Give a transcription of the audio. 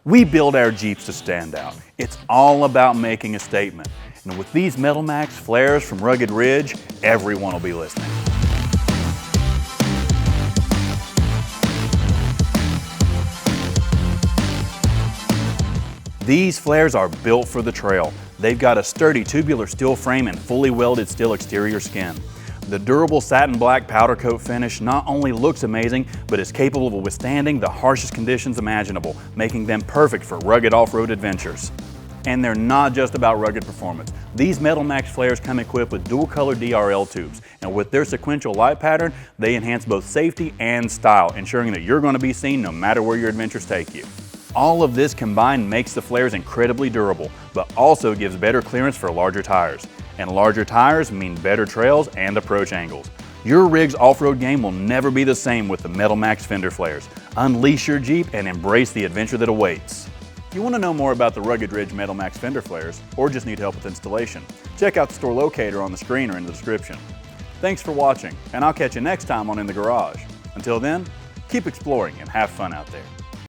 We build our Jeeps to stand out. It's all about making a statement. And with these Metal Max flares from Rugged Ridge, everyone will be listening. These flares are built for the trail. They've got a sturdy tubular steel frame and fully welded steel exterior skin. The durable satin black powder coat finish not only looks amazing, but is capable of withstanding the harshest conditions imaginable, making them perfect for rugged off-road adventures. And they're not just about rugged performance. These Metal Max flares come equipped with dual-color DRL tubes, and with their sequential light pattern, they enhance both safety and style, ensuring that you're going to be seen no matter where your adventures take you. All of this combined makes the flares incredibly durable, but also gives better clearance for larger tires. And larger tires mean better trails and approach angles. Your rig's off-road game will never be the same with the Metal Max Fender flares. Unleash your Jeep and embrace the adventure that awaits. If you want to know more about the Rugged Ridge Metal Max Fender flares, or just need help with installation, check out the store locator on the screen or in the description. Thanks for watching, and I'll catch you next time on In the Garage. Until then, keep exploring and have fun out there.